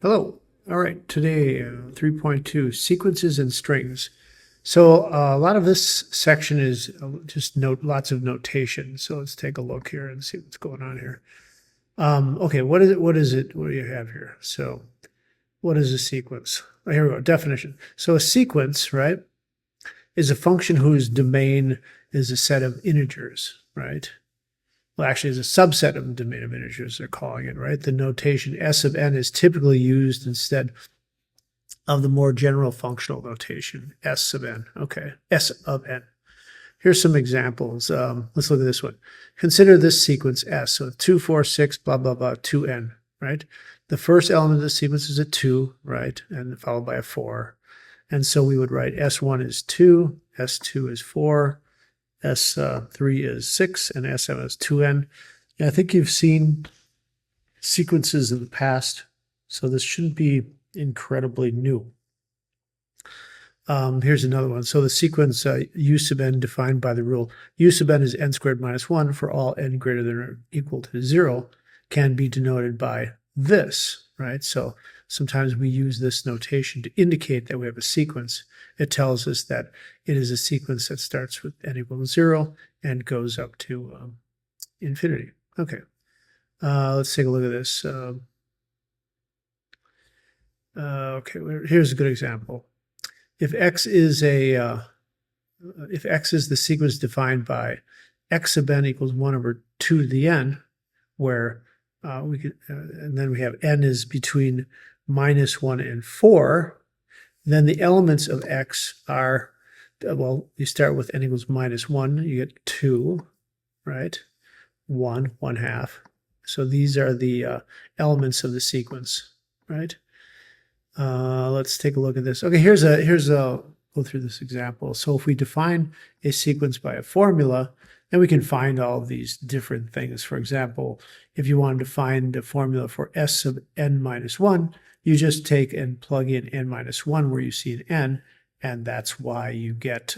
Hello. All right, today 3.2 sequences and strings. So a lot of this section is just lots of notation. So let's take a look here and see what's going on here. Okay, what is it? What is it? What do you have here? So what is a sequence? Oh, here we go. Definition. So a sequence, right, is a function whose domain is a set of integers, right? Well, actually, is a subset of the domain of integers, they're calling it, right? The notation S of n is typically used instead of the more general functional notation, S sub n. Okay, S of n. Here's some examples. Let's look at this one. Consider this sequence S. So 2, 4, 6, blah, blah, blah, 2n, right? The first element of the sequence is a 2, right? And followed by a 4. And so we would write S1 is 2, S2 is 4, S3 is 6, and S7 is 2n. And I think you've seen sequences in the past, so this shouldn't be incredibly new. Here's another one. So the sequence U sub n defined by the rule U sub n is n squared minus 1 for all n greater than or equal to 0 can be denoted by this, right? So sometimes we use this notation to indicate that we have a sequence. It tells us that it is a sequence that starts with n equal to 0 and goes up to infinity. Okay, let's take a look at this. Okay, here's a good example. If x is the sequence defined by x sub n equals 1 over 2 to the n, where we could, and then we have n is between minus 1 and 4, then the elements of x are, well, you start with n equals minus 1, you get 2, right? 1, 1/2. So these are the elements of the sequence, right? Let's take a look at this. Okay, here's a go through this example. So if we define a sequence by a formula, then we can find all of these different things. For example, if you wanted to find a formula for S sub n minus 1, you just take and plug in n minus 1 where you see an n, and that's why you get,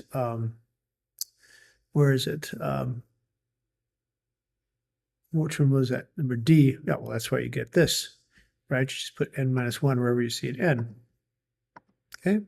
where is it? Which one was that? Number D. Yeah, well, that's why you get this, right? You just put n minus 1 wherever you see an n. Okay.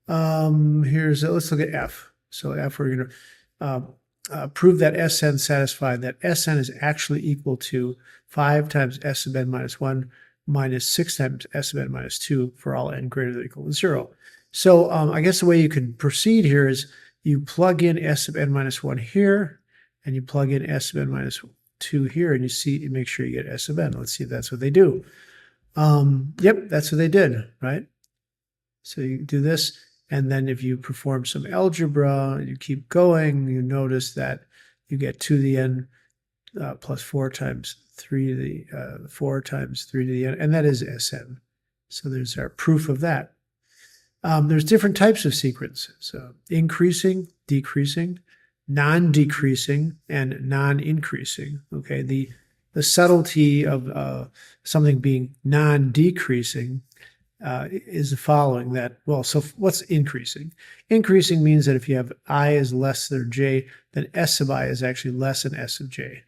Let's look at F. So F, we're going to prove that Sn satisfied that Sn is actually equal to 5 times S sub n minus 1 minus 6 times S sub n minus 2 for all n greater than or equal to 0. So I guess the way you can proceed here is you plug in S sub n minus 1 here, and you plug in S sub n minus 2 here, and you make sure you get S sub n. Let's see if that's what they do. Yep, that's what they did, right? So you do this, and then if you perform some algebra, you keep going, you notice that you get 2 to the n plus 4 times 3 to the 4 times 3 to the n, and that is Sn. So there's our proof of that. There's different types of sequences: increasing, decreasing, non-decreasing, and non-increasing. Okay, the subtlety of something being non-decreasing is the following: that, well, so what's increasing? Increasing means that if you have I is less than j, then S sub I is actually less than S sub j.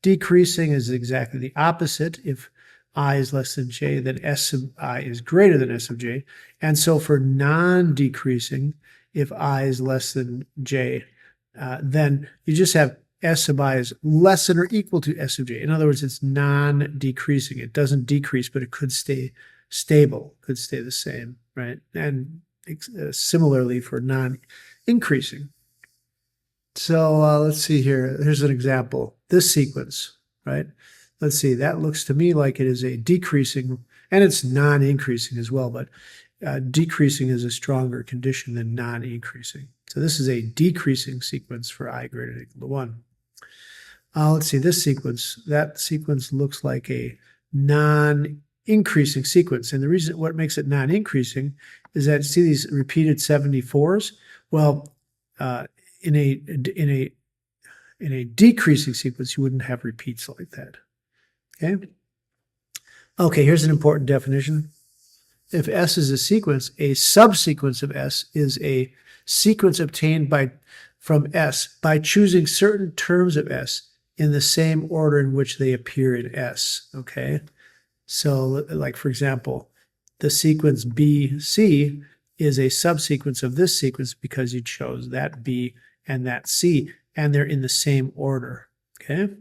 Decreasing is exactly the opposite. If I is less than j, then S sub I is greater than S sub j. And so for non-decreasing, if I is less than j, then you just have S sub I is less than or equal to S sub j. In other words, it's non-decreasing. It doesn't decrease, but it could stay stable, could stay the same, right? And similarly for non-increasing. So let's see here. Here's an example. This sequence, right? Let's see. That looks to me like it is a decreasing, and it's non-increasing as well, but decreasing is a stronger condition than non-increasing. So this is a decreasing sequence for I greater than or equal to 1. Let's see. This sequence, that sequence looks like a non-increasing sequence. And the reason what makes it non-increasing is that, see these repeated 74s? Well, in a decreasing sequence, you wouldn't have repeats like that. Okay. Okay, here's an important definition. If S is a sequence, a subsequence of S is a sequence obtained from S by choosing certain terms of S in the same order in which they appear in S. Okay. So like, for example, the sequence BC is a subsequence of this sequence because you chose that B and that C, and they're in the same order, okay?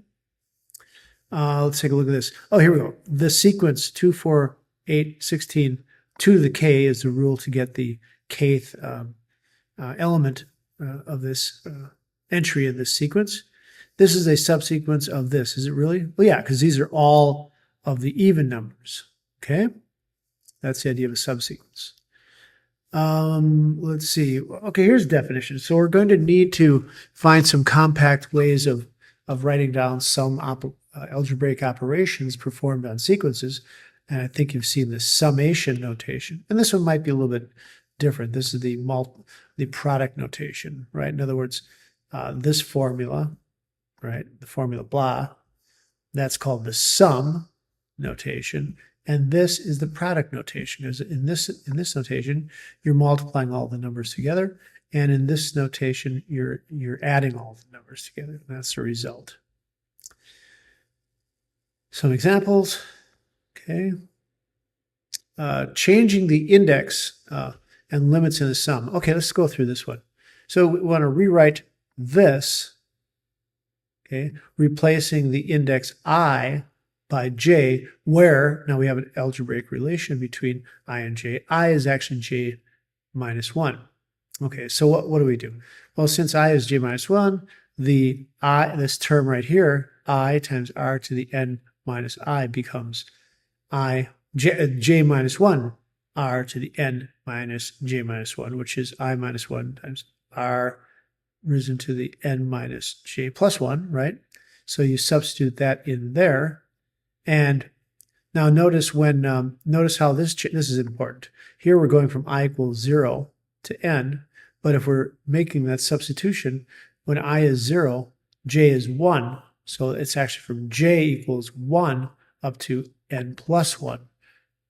Let's take a look at this. Oh, here we go. The sequence 2, 4, 8, 16, 2 to the K is the rule to get the kth element of this entry in this sequence. This is a subsequence of this. Is it really? Well, yeah, because these are all of the even numbers, okay? That's the idea of a subsequence. Let's see. Okay, here's definition. So we're going to need to find some compact ways of writing down some algebraic operations performed on sequences. And I think you've seen the summation notation. And this one might be a little bit different. This is the product notation, right? In other words, this formula, right, the formula blah, that's called the sum notation. And this is the product notation. In this notation, you're multiplying all the numbers together, and in this notation, you're adding all the numbers together. That's the result. Some examples. Okay. Changing the index and limits in the sum. Okay, let's go through this one. So we want to rewrite this. Okay, replacing the index I by j, where now we have an algebraic relation between I and j. I is actually j minus 1. Okay, so what do we do? Well, since I is j minus 1, this term right here, I times r to the n minus I becomes j minus 1 r to the n minus j minus 1, which is I minus 1 times r risen to the n minus j plus 1, right? So you substitute that in there. And now notice notice how this is important. Here we're going from I equals 0 to n, but if we're making that substitution, when I is 0, j is 1. So it's actually from j equals 1 up to n plus 1,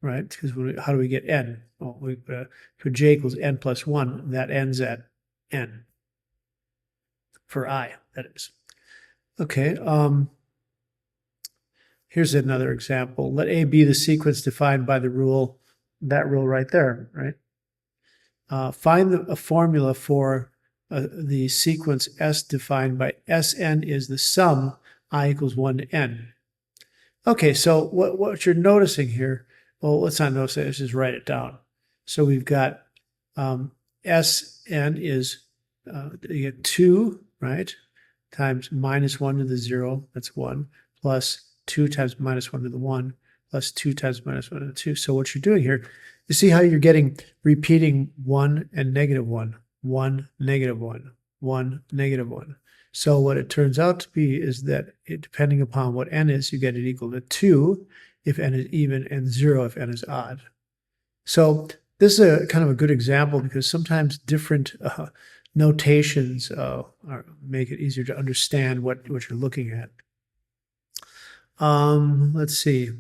right? Because how do we get n? Well, for j equals n plus 1, that ends at n. For I, that is. Okay, here's another example. Let A be the sequence defined by the rule, that rule right there, right? Find a formula for the sequence S defined by Sn is the sum I equals 1 to n. Okay, so what you're noticing here, well, let's not notice it, let's just write it down. So we've got Sn is, you get 2, right, times minus 1 to the 0, that's 1, plus 2 times minus 1 to the 1, plus 2 times minus 1 to the 2. So what you're doing here, you see how you're getting repeating 1 and negative 1, 1, negative 1, 1, negative 1. So what it turns out to be is that depending upon what n is, you get it equal to 2 if n is even and 0 if n is odd. So this is a kind of a good example because sometimes different notations make it easier to understand what you're looking at. Let's see.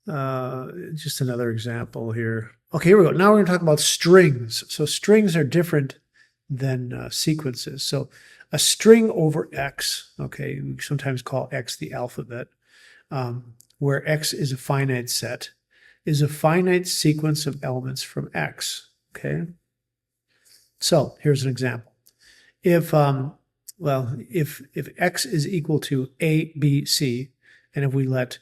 Just another example here. Okay, here we go. Now we're going to talk about strings. So strings are different than sequences. So a string over x, okay, we sometimes call x the alphabet, where x is a finite set, is a finite sequence of elements from x, okay? So here's an example. If x is equal to a, b, c, and if we let,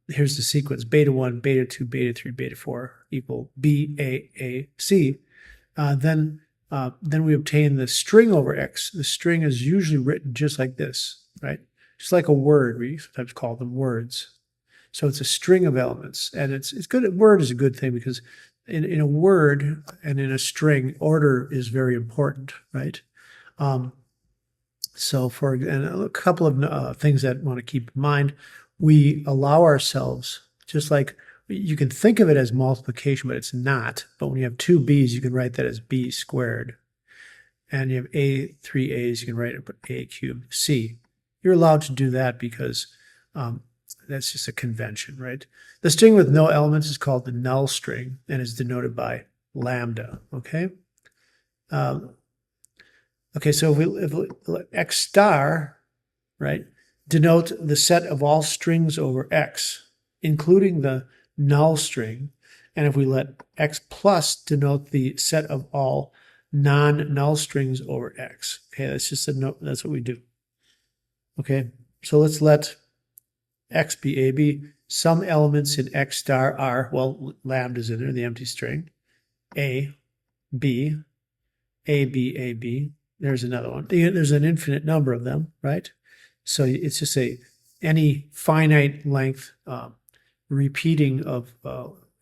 here's the sequence, beta 1, beta 2, beta 3, beta 4 equal b, a, c, then we obtain the string over x. The string is usually written just like this, right? Just like a word. We sometimes call them words. So it's a string of elements, and it's good. A word is a good thing because in a word and in a string, order is very important, right? So and a couple of things that I want to keep in mind, we allow ourselves, just like you can think of it as multiplication, but it's not. But when you have two b's, you can write that as b squared. And you have three a's, you can write it a cubed c. You're allowed to do that because that's just a convention, right? The string with no elements is called the null string and is denoted by lambda, okay? Okay, so if we let x star, right, denote the set of all strings over x. including the null string. And if we let x plus denote the set of all non-null strings over x. Okay, that's just a note. That's what we do. Okay, so let's let x be AB. Some elements in x star are, well, lambda is in there, the empty string. A, B, A, B, A, B. There's another one. There's an infinite number of them, right? So it's just any finite length repeating of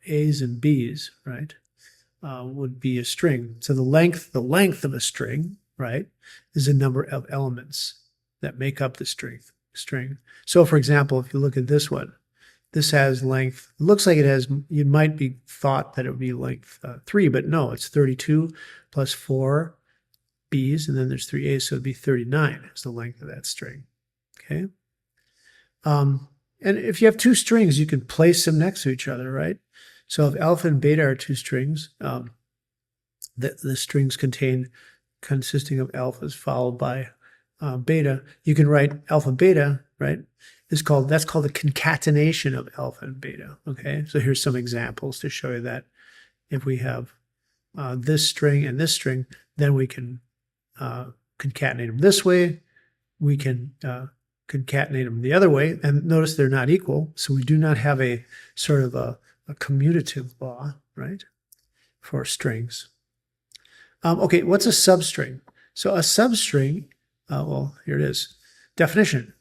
A's and B's, right, would be a string. So the length of a string, right, is a number of elements that make up the string. So for example, if you look at this one, this has length, it looks like it has, you might be thought that it would be length 3, but no, it's 32 plus 4 B's, and then there's 3 A's, so it'd be 39 is the length of that string. Okay. And if you have two strings, you can place them next to each other, right? So if alpha and beta are two strings, the strings consisting of alphas followed by beta, you can write alpha beta, right? That's called the concatenation of alpha and beta. Okay, so here's some examples to show you that if we have this string and this string, then we can concatenate them this way. We can concatenate them the other way, and notice they're not equal. So we do not have a sort of a commutative law, right, for strings. Okay, what's a substring? So a substring, well, here it is. Definition.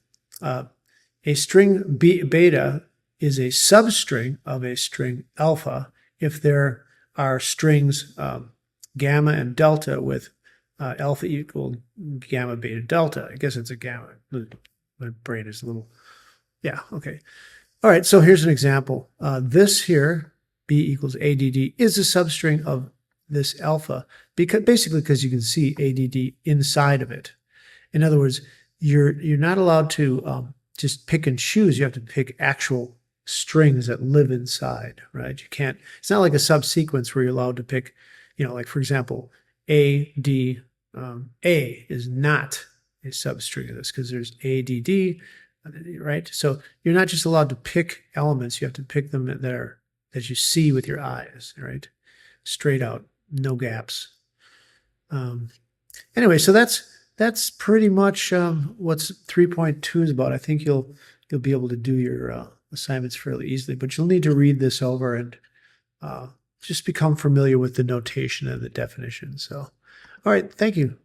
A string beta is a substring of a string alpha if there are strings gamma and delta with alpha equal gamma beta delta. I guess it's a gamma. My brain is a little, yeah, okay. All right, so here's an example. This here, B equals ADD, is a substring of this alpha, basically because you can see ADD inside of it. In other words, you're not allowed to just pick and choose. You have to pick actual strings that live inside, right? You can't, it's not like a subsequence where you're allowed to pick, like for example, A, D, A is not a substring of this because there's ADD, right? So you're not just allowed to pick elements. You have to pick them that you see with your eyes, right? Straight out, no gaps. Anyway, so that's pretty much what's 3.2 is about. I think you'll be able to do your assignments fairly easily, but you'll need to read this over and just become familiar with the notation and the definition. So, all right, thank you.